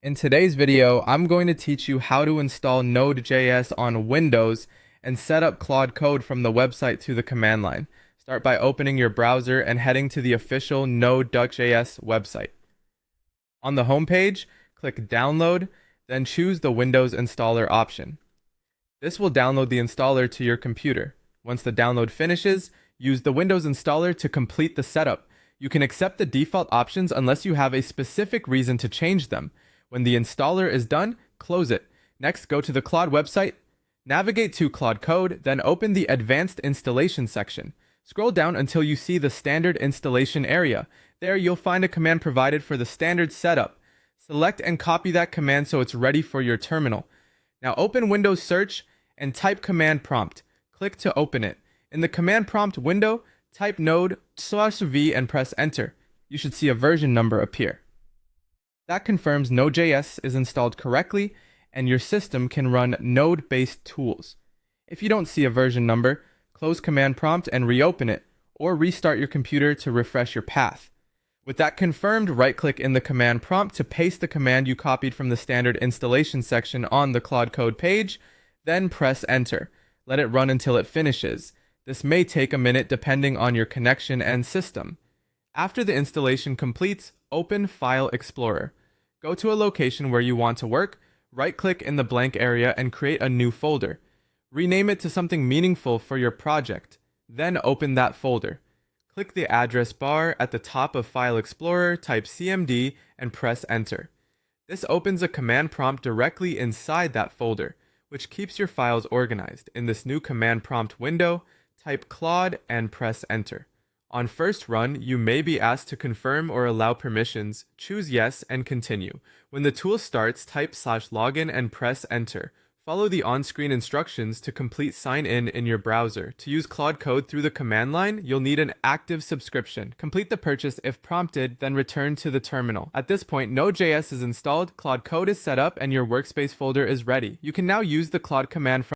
In today's video, I'm going to teach you how to install Node.js on Windows and set up Claude Code from the website to the command line. Start by opening your browser and heading to the official Node.js website. On the home page, click Download, then choose the Windows installer option. This will download the installer to your computer. Once the download finishes, use the Windows installer to complete the setup. You can accept the default options unless you have a specific reason to change them. When the installer is done, close it. Next, go to the Claude website, navigate to Claude Code, then open the Advanced Installation section. Scroll down until you see the Standard Installation area. There, you'll find a command provided for the standard setup. Select and copy that command so it's ready for your terminal. Now open Windows Search and type command prompt. Click to open it. In the command prompt window, type node/v and press enter. You should see a version number appear. That confirms Node.js is installed correctly and your system can run node-based tools. If you don't see a version number, close command prompt and reopen it, or restart your computer to refresh your path. With that confirmed, right-click in the command prompt to paste the command you copied from the standard installation section on the Claude Code page, then press enter. Let it run until it finishes. This may take a minute depending on your connection and system. After the installation completes, open File Explorer. Go to a location where you want to work, right-click in the blank area and create a new folder. Rename it to something meaningful for your project. Then open that folder. Click the address bar at the top of File Explorer, type CMD, and press enter. This opens a command prompt directly inside that folder, which keeps your files organized. In this new command prompt window, type Claude and press enter. On first run, you may be asked to confirm or allow permissions. Choose yes and continue. When the tool starts, type /login and press enter. Follow the on-screen instructions to complete sign in your browser. To use Claude Code through the command line, you'll need an active subscription. Complete the purchase if prompted, then return to the terminal. At this point, Node.js is installed, Claude Code is set up, and your workspace folder is ready. You can now use the Claude command from